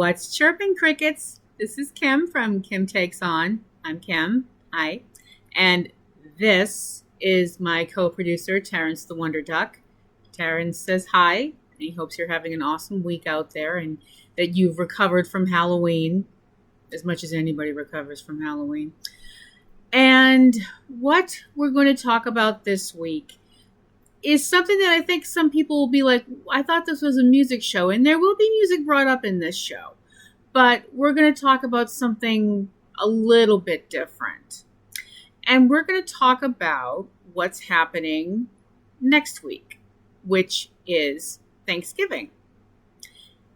What's chirping, crickets? This is Kim from Kim Takes On. I'm Kim. Hi. And this is my co-producer, Terrence the Wonder Duck. Terrence says hi, and he hopes you're having an awesome week out there and that you've recovered from Halloween as much as anybody recovers from Halloween. And what we're going to talk about this week is something that I think some people will be like, I thought this was a music show, and there will be music brought up in this show. But we're going to talk about something a little bit different. And we're going to talk about what's happening next week, which is Thanksgiving.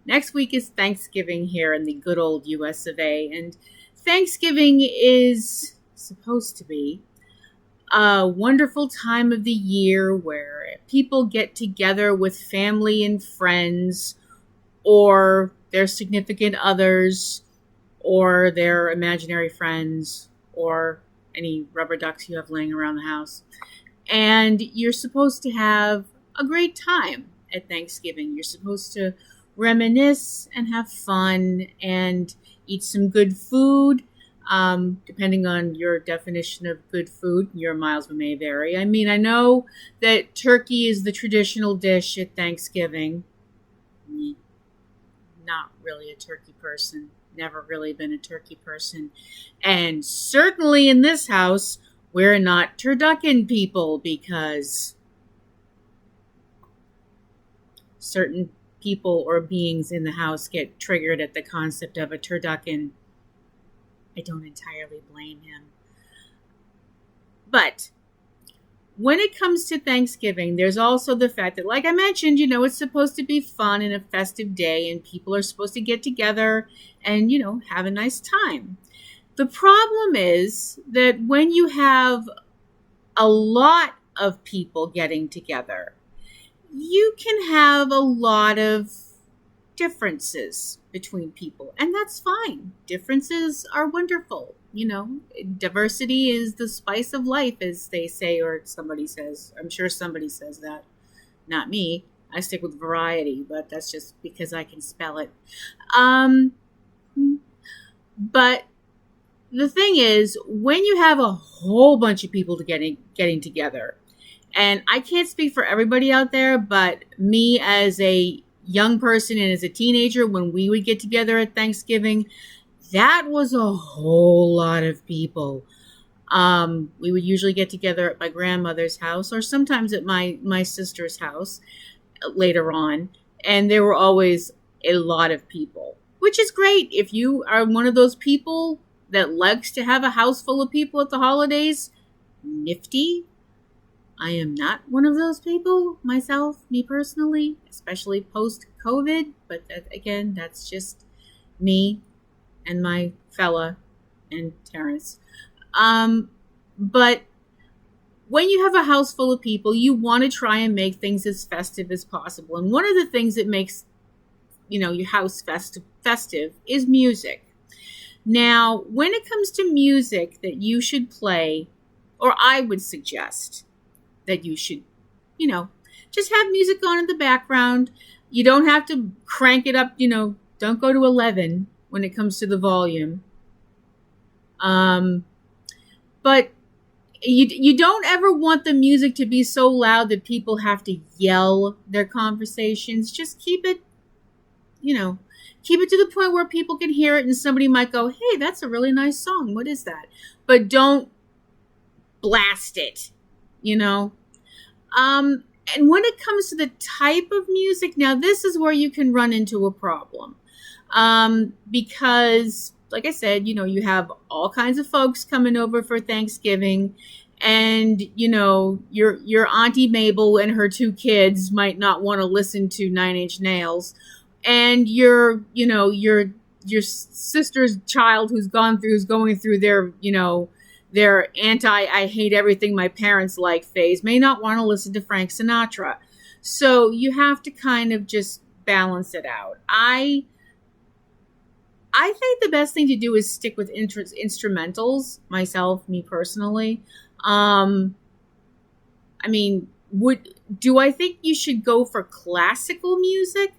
Next week is Thanksgiving here in the good old US of A. And Thanksgiving is supposed to be a wonderful time of the year where people get together with family and friends or their significant others or their imaginary friends or any rubber ducks you have laying around the house. And you're supposed to have a great time at Thanksgiving. You're supposed to reminisce and have fun and eat some good food. Depending on your definition of good food, your miles may vary. I mean, I know that turkey is the traditional dish at Thanksgiving. Not really a turkey person. Never really been a turkey person. And certainly in this house, we're not turducken people because certain people or beings in the house get triggered at the concept of a turducken. I don't entirely blame him. But when it comes to Thanksgiving, there's also the fact that, like I mentioned, it's supposed to be fun and a festive day, and people are supposed to get together and, have a nice time. The problem is that when you have a lot of people getting together, you can have a lot of differences between people, and that's fine. Differences are wonderful. Diversity is the spice of life, as they say, or somebody says. I'm sure somebody says that. Not me. I stick with variety, but that's just because I can spell it. But the thing is, when you have a whole bunch of people getting together, and I can't speak for everybody out there, but me as a young person and as a teenager, when we would get together at Thanksgiving, that was a whole lot of people. We would usually get together at my grandmother's house or sometimes at my sister's house later on. And there were always a lot of people, which is great. If you are one of those people that likes to have a house full of people at the holidays, nifty. I am not one of those people myself, me personally, especially post-COVID. But again, that's just me and my fella and Terrence. But when you have a house full of people, you want to try and make things as festive as possible. And one of the things that makes, your house festive is music. Now, when it comes to music that you should play, or I would suggest that you should, just have music on in the background. You don't have to crank it up, don't go to 11 when it comes to the volume. But you don't ever want the music to be so loud that people have to yell their conversations. Just keep it to the point where people can hear it and somebody might go, hey, that's a really nice song. What is that? But don't blast it, And when it comes to the type of music, now this is where you can run into a problem. Because, like I said, you have all kinds of folks coming over for Thanksgiving, and, your Auntie Mabel and her 2 kids might not want to listen to 9 Inch Nails, and your sister's child who's going through their I hate everything my parents like phase may not want to listen to Frank Sinatra. So you have to kind of just balance it out. I think the best thing to do is stick with instrumentals, me personally. Do I think you should go for classical music?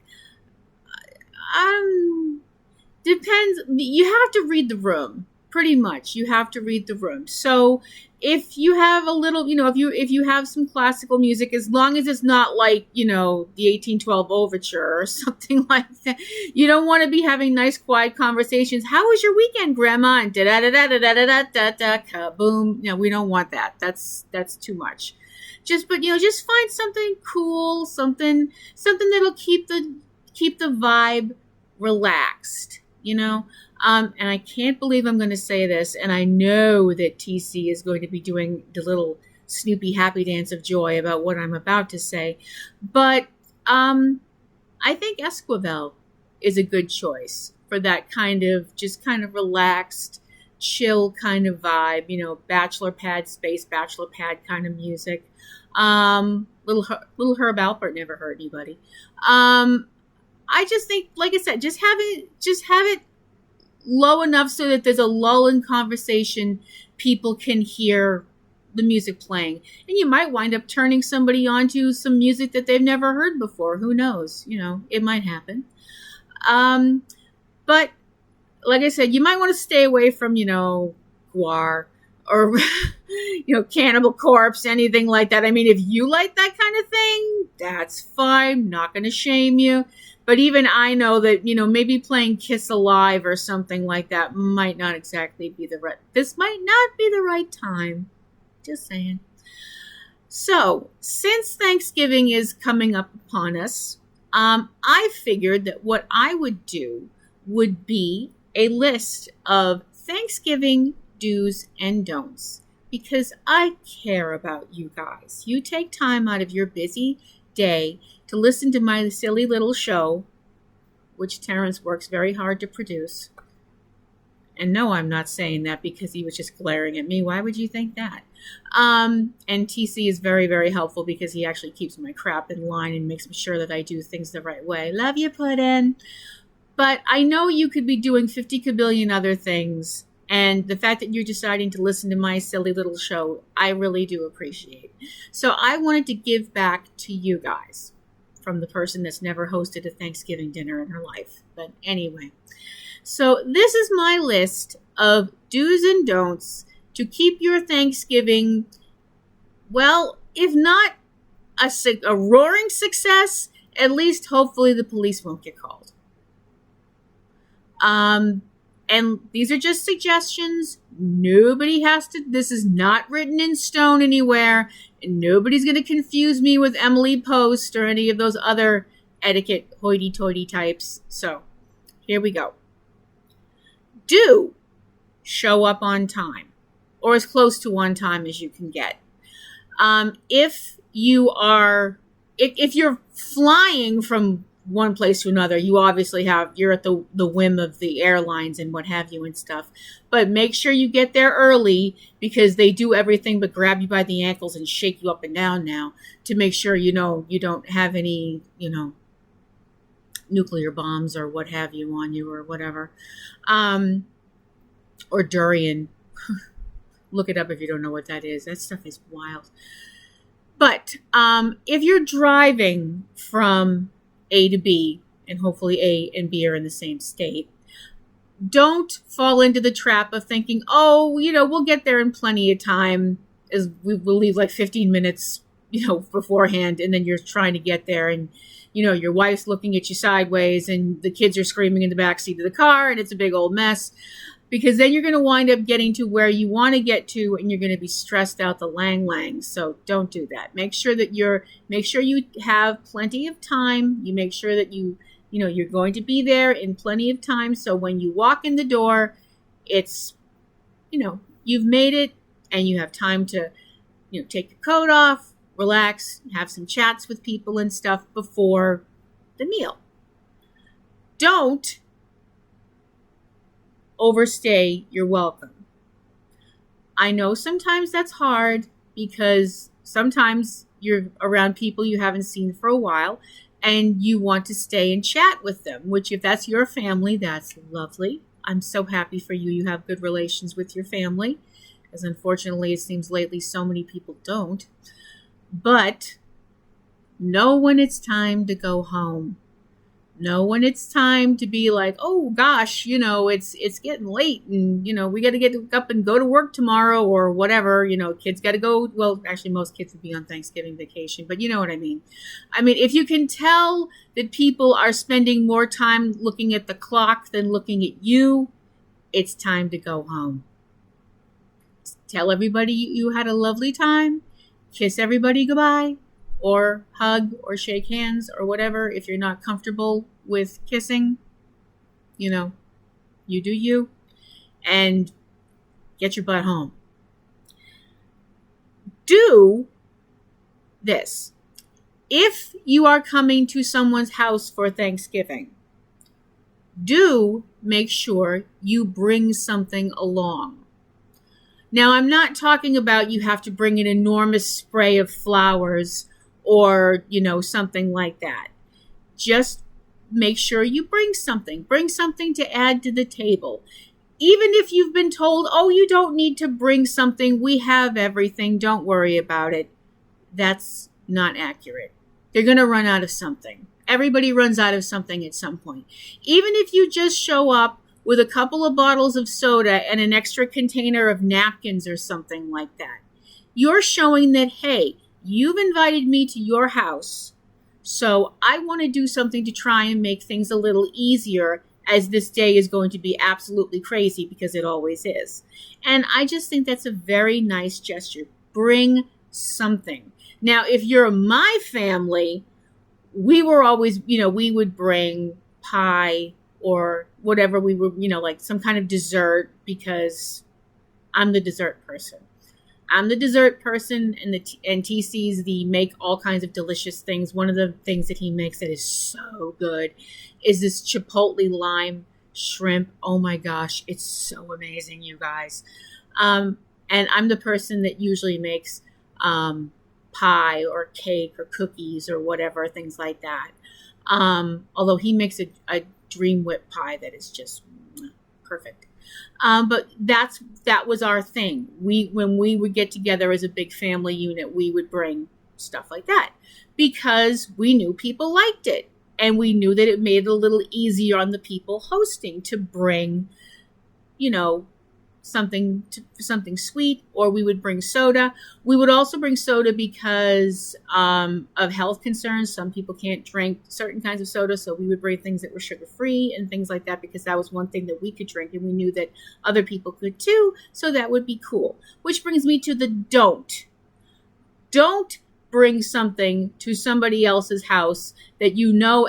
Depends. You have to read the room. Pretty much, you have to read the room. So if you have a little, if you have some classical music, as long as it's not like the 1812 overture or something like that, you don't want to be having nice quiet conversations. How was your weekend, Grandma? And da da da da da da da da da kaboom. We don't want that. That's too much. Just find something cool, something that'll keep the vibe relaxed. And I can't believe I'm going to say this, and I know that TC is going to be doing the little Snoopy happy dance of joy about what I'm about to say, but I think Esquivel is a good choice for that kind of relaxed, chill kind of vibe, bachelor pad space, bachelor pad kind of music. Little Herb Alpert never hurt anybody. I just think, like I said, just have it low enough so that there's a lull in conversation. People can hear the music playing, and you might wind up turning somebody onto some music that they've never heard before. Who knows? It might happen. But like I said, you might want to stay away from, Guar or, Cannibal Corpse, anything like that. I mean, if you like that kind of thing, that's fine. Not going to shame you. But even I know that, maybe playing Kiss Alive or something like that might not exactly be this might not be the right time. Just saying. So, since Thanksgiving is coming up upon us, I figured that what I would do would be a list of Thanksgiving do's and don'ts, because I care about you guys. You take time out of your busy day to listen to my silly little show, which Terrence works very hard to produce. And no, I'm not saying that because he was just glaring at me. Why would you think that? And TC is very, very helpful because he actually keeps my crap in line and makes sure that I do things the right way. Love you, Puddin'. But I know you could be doing 50 kabillion other things. And the fact that you're deciding to listen to my silly little show, I really do appreciate. So I wanted to give back to you guys from the person that's never hosted a Thanksgiving dinner in her life. But anyway, so this is my list of do's and don'ts to keep your Thanksgiving, well, if not a roaring success, at least hopefully the police won't get called. And these are just suggestions. Nobody has to, this is not written in stone anywhere. And nobody's going to confuse me with Emily Post or any of those other etiquette hoity-toity types. So here we go. Do show up on time, or as close to on time as you can get. If you're flying from one place to another, you obviously you're at the whim of the airlines and what have you and stuff. But make sure you get there early, because they do everything but grab you by the ankles and shake you up and down now to make sure you don't have any nuclear bombs or what have you on you or whatever, or durian. Look it up if you don't know what that is. That stuff is wild. But if you're driving from A to B, and hopefully A and B are in the same state, don't fall into the trap of thinking, we'll get there in plenty of time, as we will leave like 15 minutes, beforehand, and then you're trying to get there, and your wife's looking at you sideways, and the kids are screaming in the backseat of the car, and it's a big old mess. Because then you're going to wind up getting to where you want to get to, and you're going to be stressed out the lang. So don't do that. Make sure you have plenty of time. You make sure that you're going to be there in plenty of time. So when you walk in the door, it's, you've made it, and you have time to, take your coat off, relax, have some chats with people and stuff before the meal. Don't overstay your welcome. I know sometimes that's hard, because sometimes you're around people you haven't seen for a while and you want to stay and chat with them, which, if that's your family, that's lovely. I'm so happy for you. You have good relations with your family, because unfortunately it seems lately so many people don't. But know when it's time to go home. Know when it's time to be like, oh gosh, it's getting late, and we got to get up and go to work tomorrow or whatever. Kids got to go. Well, actually, most kids would be on Thanksgiving vacation, but you know what I mean. If you can tell that people are spending more time looking at the clock than looking at you, it's time to go home. Tell everybody you had a lovely time. Kiss everybody goodbye, or hug or shake hands or whatever. If you're not comfortable with kissing, you do you, and get your butt home. Do this. If you are coming to someone's house for Thanksgiving, do make sure you bring something along. Now, I'm not talking about you have to bring an enormous spray of flowers or, something like that. Just make sure you bring something. Bring something to add to the table. Even if you've been told, oh, you don't need to bring something, we have everything, don't worry about it. That's not accurate. They're going to run out of something. Everybody runs out of something at some point. Even if you just show up with a couple of bottles of soda and an extra container of napkins or something like that, you're showing that, hey, you've invited me to your house, so I want to do something to try and make things a little easier, as this day is going to be absolutely crazy, because it always is. And I just think that's a very nice gesture. Bring something. Now, if you're my family, we were always, we would bring pie or whatever we were, like some kind of dessert, because I'm the dessert person. I'm the dessert person, and TC's the make all kinds of delicious things. One of the things that he makes that is so good is this chipotle lime shrimp. Oh my gosh, it's so amazing, you guys. And I'm the person that usually makes pie or cake or cookies or whatever, things like that. Although he makes a dream whip pie that is just perfect. But that was our thing. When we would get together as a big family unit, we would bring stuff like that because we knew people liked it, and we knew that it made it a little easier on the people hosting to bring, something sweet, or we would bring soda. We would also bring soda because of health concerns. Some people can't drink certain kinds of soda, so we would bring things that were sugar-free and things like that, because that was one thing that we could drink, and we knew that other people could too, so that would be cool. Which brings me to the don't. Don't bring something to somebody else's house that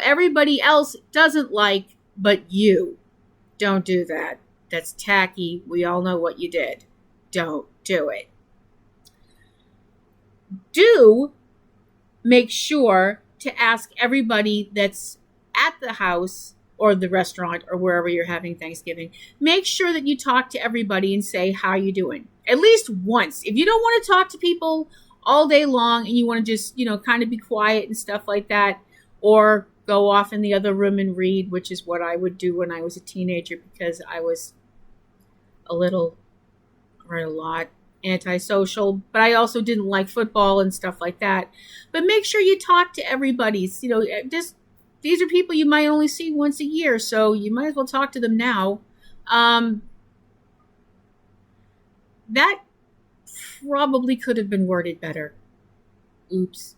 everybody else doesn't like but you. Don't do that. That's tacky. We all know what you did. Don't do it. Do make sure to ask everybody that's at the house or the restaurant or wherever you're having Thanksgiving. Make sure that you talk to everybody and say, how you doing? At least once. If you don't want to talk to people all day long and you want to just, kind of be quiet and stuff like that, or go off in the other room and read, which is what I would do when I was a teenager, because I was a lot antisocial, but I also didn't like football and stuff like that. But make sure you talk to everybody. These are people you might only see once a year, so you might as well talk to them now. That probably could have been worded better. Oops.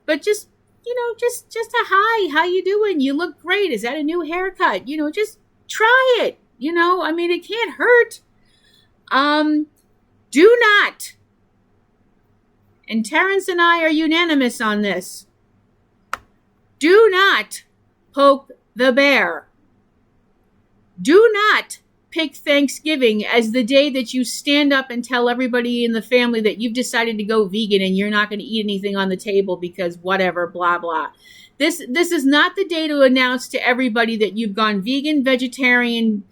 But just a hi, how you doing? You look great. Is that a new haircut? Just try it. It can't hurt. Do not. And Terrence and I are unanimous on this. Do not poke the bear. Do not pick Thanksgiving as the day that you stand up and tell everybody in the family that you've decided to go vegan and you're not going to eat anything on the table because whatever, blah, blah. This is not the day to announce to everybody that you've gone vegan, vegetarian,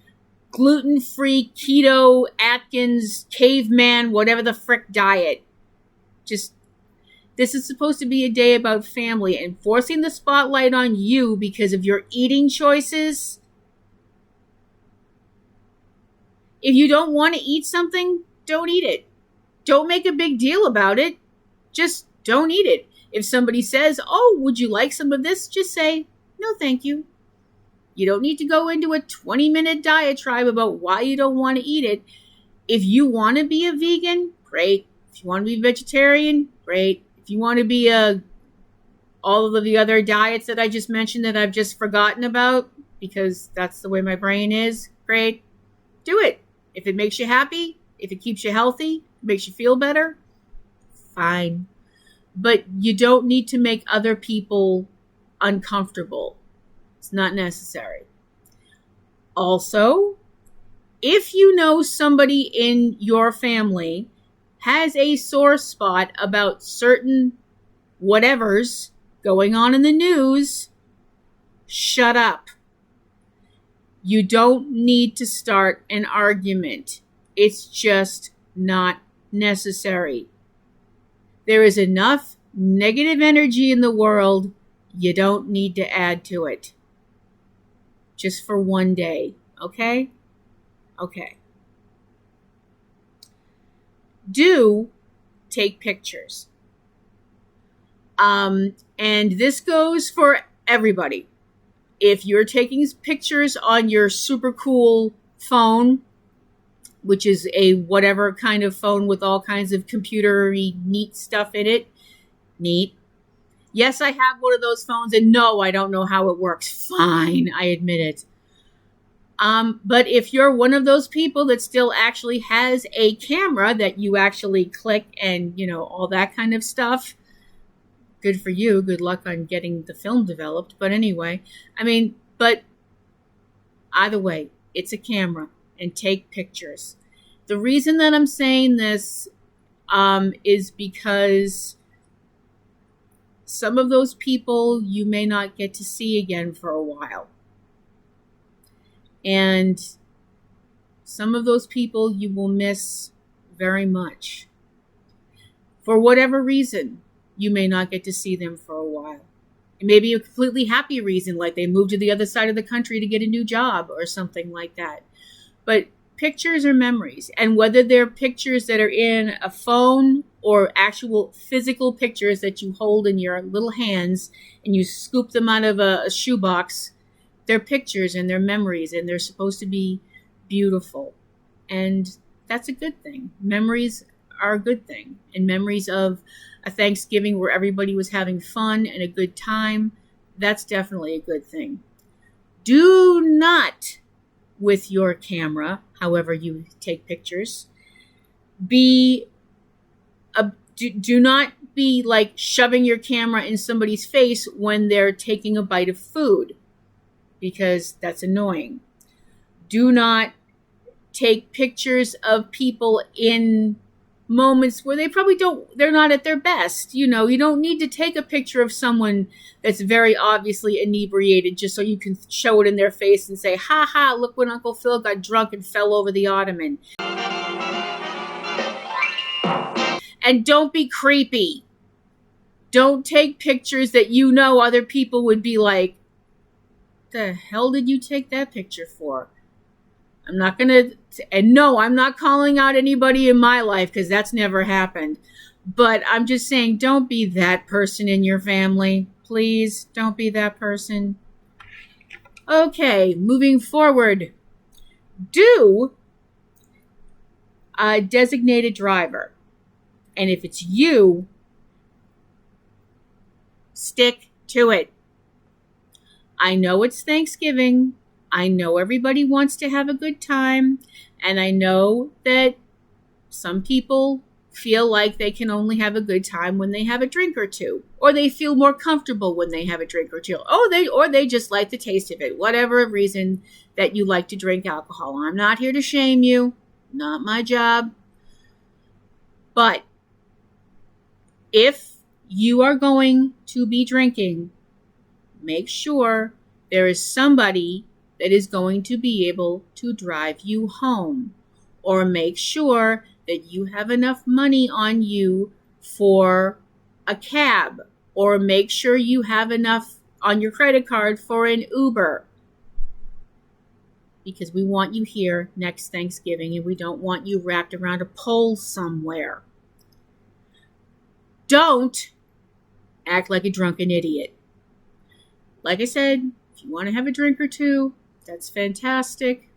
gluten-free, keto, Atkins, caveman, whatever the frick diet. This is supposed to be a day about family, and forcing the spotlight on you because of your eating choices. If you don't want to eat something, don't eat it. Don't make a big deal about it. Just don't eat it. If somebody says, oh, would you like some of this? Just say, no, thank you. You don't need to go into a 20-minute diatribe about why you don't want to eat it. If you want to be a vegan, great. If you want to be vegetarian, great. If you want to be all of the other diets that I just mentioned that I've just forgotten about, because that's the way my brain is, great. Do it. If it makes you happy, if it keeps you healthy, makes you feel better, fine. But you don't need to make other people uncomfortable. It's not necessary. Also, if you know somebody in your family has a sore spot about certain whatever's going on in the news, shut up. You don't need to start an argument. It's just not necessary. There is enough negative energy in the world. You don't need to add to it. Just for one day, okay? Okay. Do take pictures. And this goes for everybody. If you're taking pictures on your super cool phone, which is a whatever kind of phone with all kinds of computery neat stuff in it, neat. Yes, I have one of those phones, and no, I don't know how it works. Fine, I admit it. But if you're one of those people that still actually has a camera that you actually click and, all that kind of stuff, good for you. Good luck on getting the film developed. But anyway, but either way, it's a camera and take pictures. The reason that I'm saying this is because some of those people you may not get to see again for a while. And some of those people you will miss very much. For whatever reason, you may not get to see them for a while. It may be a completely happy reason, like they moved to the other side of the country to get a new job or something like that. But pictures are memories. And whether they're pictures that are in a phone or actual physical pictures that you hold in your little hands and you scoop them out of a shoebox, they're pictures and they're memories and they're supposed to be beautiful. And that's a good thing. Memories are a good thing. And memories of a Thanksgiving where everybody was having fun and a good time, that's definitely a good thing. Do not, with your camera, however you take pictures, do not be like shoving your camera in somebody's face when they're taking a bite of food, because that's annoying. Do not take pictures of people in moments where they're not at their best. You don't need to take a picture of someone that's very obviously inebriated just so you can show it in their face and say, ha ha, look when Uncle Phil got drunk and fell over the ottoman. And don't be creepy. Don't take pictures that other people would be like, the hell did you take that picture for? I'm not calling out anybody in my life because that's never happened. But I'm just saying, don't be that person in your family. Please, don't be that person. Okay, moving forward. Do a designated driver. And if it's you, stick to it. I know it's Thanksgiving. I know everybody wants to have a good time. And I know that some people feel like they can only have a good time when they have a drink or two. Or they feel more comfortable when they have a drink or two. Or they just like the taste of it. Whatever reason that you like to drink alcohol. I'm not here to shame you. Not my job. But if you are going to be drinking, make sure there is somebody that is going to be able to drive you home. Or make sure that you have enough money on you for a cab. Or make sure you have enough on your credit card for an Uber. Because we want you here next Thanksgiving and we don't want you wrapped around a pole somewhere. Don't act like a drunken idiot. Like I said, If you want to have a drink or two, that's fantastic.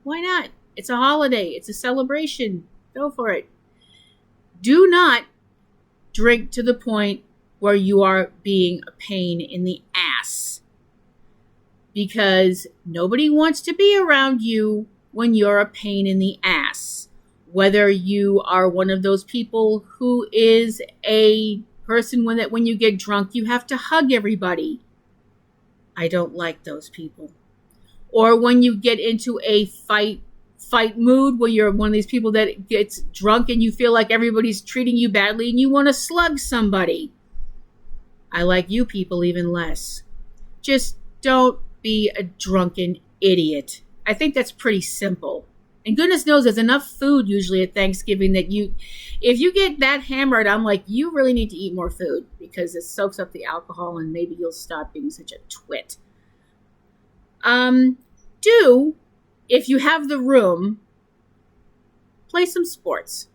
Why not? It's a holiday. It's a celebration. Go for it. Do not drink to the point where you are being a pain in the ass, because nobody wants to be around you when you're a pain in the ass. Whether you are one of those people who is a person when you get drunk, you have to hug everybody. I don't like those people. Or when you get into a fight mood, where you're one of these people that gets drunk and you feel like everybody's treating you badly and you want to slug somebody. I like you people even less. Just don't be a drunken idiot. I think that's pretty simple. And goodness knows there's enough food usually at Thanksgiving that if you get that hammered, I'm like, you really need to eat more food, because it soaks up the alcohol and maybe you'll stop being such a twit. If you have the room, play some sports.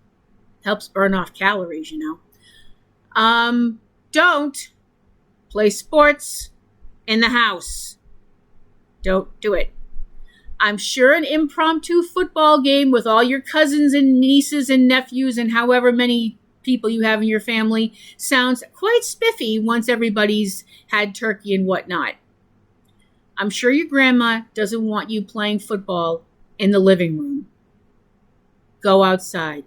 Helps burn off calories, Don't play sports in the house. Don't do it. I'm sure an impromptu football game with all your cousins and nieces and nephews and however many people you have in your family sounds quite spiffy once everybody's had turkey and whatnot. I'm sure your grandma doesn't want you playing football in the living room. Go outside.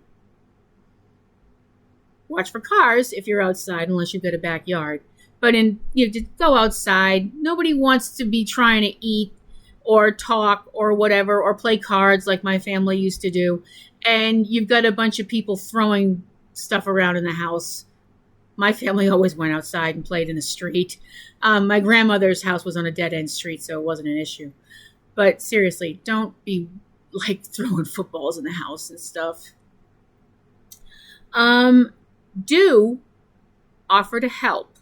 Watch for cars if you're outside, unless you've got a backyard. But just go outside. Nobody wants to be trying to eat or talk or whatever, or play cards like my family used to do. And you've got a bunch of people throwing stuff around in the house. My family always went outside and played in the street. My grandmother's house was on a dead-end street, so it wasn't an issue. But seriously, don't be like throwing footballs in the house and stuff. Do offer to help.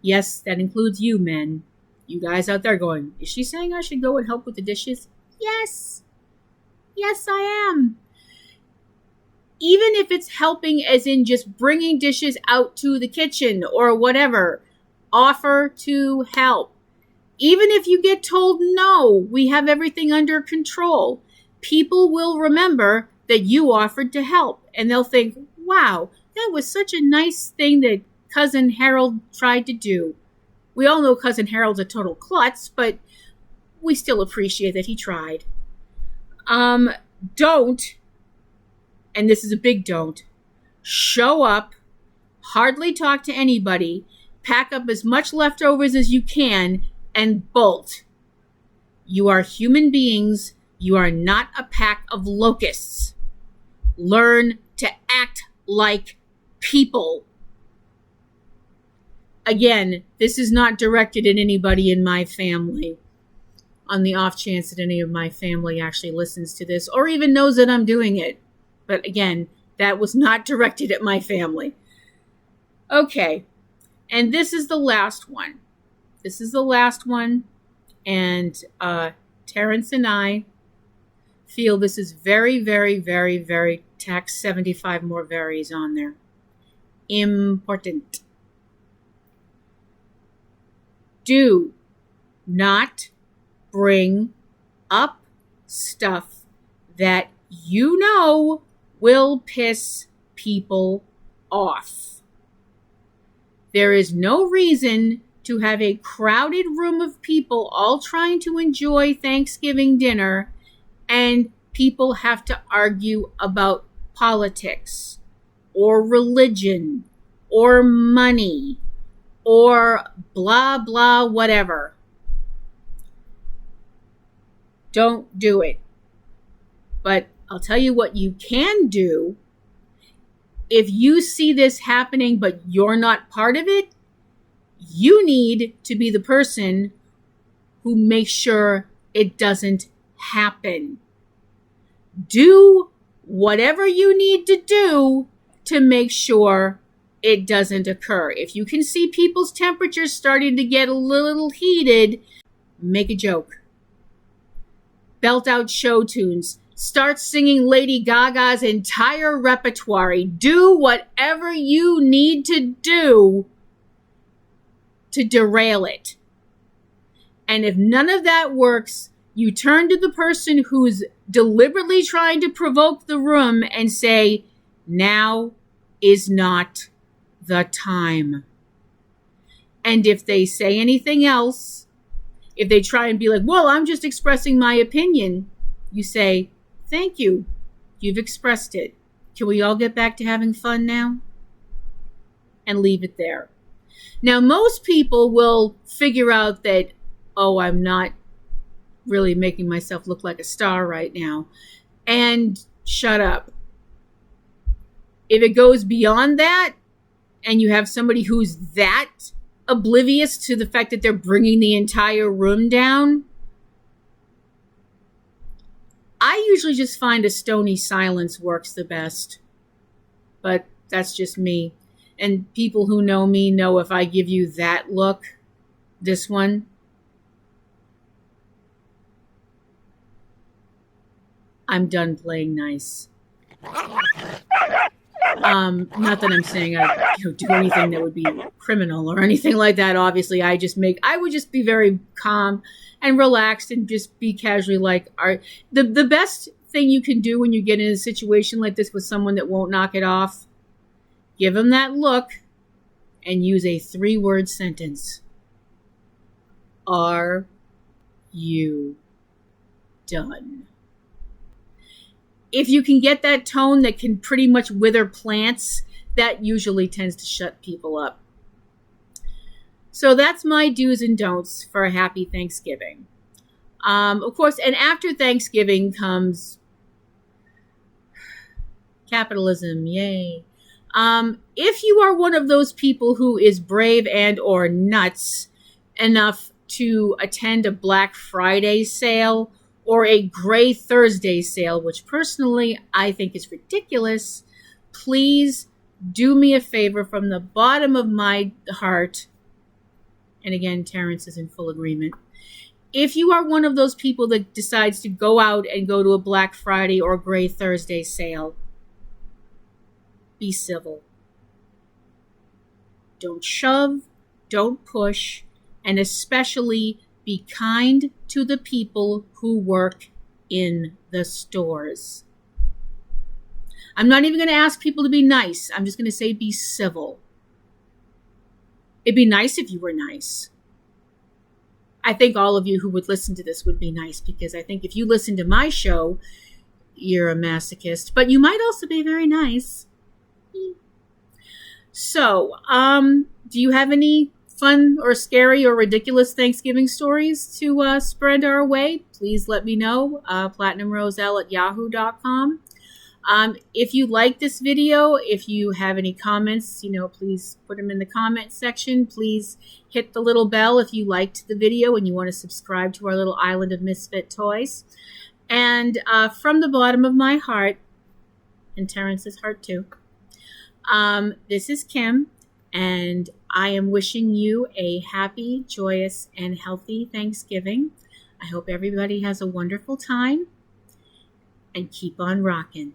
Yes, that includes you, men. You guys out there going, is she saying I should go and help with the dishes? Yes. Yes, I am. Even if it's helping as in just bringing dishes out to the kitchen or whatever, offer to help. Even if you get told no, we have everything under control, people will remember that you offered to help. And they'll think, wow, that was such a nice thing that Cousin Harold tried to do. We all know Cousin Harold's a total klutz, but we still appreciate that he tried. Don't, and this is a big don't, show up, hardly talk to anybody, pack up as much leftovers as you can, and bolt. You are human beings. You are not a pack of locusts. Learn to act like people. Again, this is not directed at anybody in my family, on the off chance that any of my family actually listens to this or even knows that I'm doing it. But again, that was not directed at my family. Okay, and this is the last one. And Terrence and I feel this is very, very, very, very tax 75 more varies on there. Important. Do not bring up stuff that you know will piss people off. There is no reason to have a crowded room of people all trying to enjoy Thanksgiving dinner and people have to argue about politics or religion or money or blah, blah, whatever. Don't do it. But I'll tell you what you can do. If you see this happening, but you're not part of it, you need to be the person who makes sure it doesn't happen. Do whatever you need to do to make sure it doesn't occur. If you can see people's temperatures starting to get a little heated, make a joke. Belt out show tunes. Start singing Lady Gaga's entire repertoire. Do whatever you need to do to derail it. And if none of that works, you turn to the person who's deliberately trying to provoke the room and say, now is not the time. And if they say anything else, if they try and be like, well, I'm just expressing my opinion, you say, thank you. You've expressed it. Can we all get back to having fun now? And leave it there. Now, most people will figure out that, oh, I'm not really making myself look like a star right now, and shut up. If it goes beyond that, and you have somebody who's that oblivious to the fact that they're bringing the entire room down, I usually just find a stony silence works the best. But that's just me. And people who know me know if I give you that look, this one, I'm done playing nice. Not that I'm saying I do anything that would be criminal or anything like that. Obviously, I would just be very calm and relaxed and just be casually like, the best thing you can do when you get in a situation like this with someone that won't knock it off, give them that look and use a 3-word sentence. Are you done? If you can get that tone that can pretty much wither plants, that usually tends to shut people up. So that's my do's and don'ts for a happy Thanksgiving. Of course, and after Thanksgiving comes capitalism, yay. If you are one of those people who is brave and or nuts enough to attend a Black Friday sale or a Gray Thursday sale, which personally I think is ridiculous, please do me a favor from the bottom of my heart. And again, Terrence is in full agreement. If you are one of those people that decides to go out and go to a Black Friday or Gray Thursday sale, be civil. Don't shove, don't push, and especially be kind to the people who work in the stores. I'm not even going to ask people to be nice. I'm just going to say be civil. It'd be nice if you were nice. I think all of you who would listen to this would be nice, because I think if you listen to my show, you're a masochist, but you might also be very nice. So, do you have any fun or scary or ridiculous Thanksgiving stories to spread our way? Please let me know. platinumroselle@yahoo.com. If you like this video, if you have any comments, please put them in the comment section. Please hit the little bell if you liked the video and you want to subscribe to our little island of misfit toys. And from the bottom of my heart, and Terrence's heart too, this is Kim, and I am wishing you a happy, joyous, and healthy Thanksgiving. I hope everybody has a wonderful time, and keep on rocking.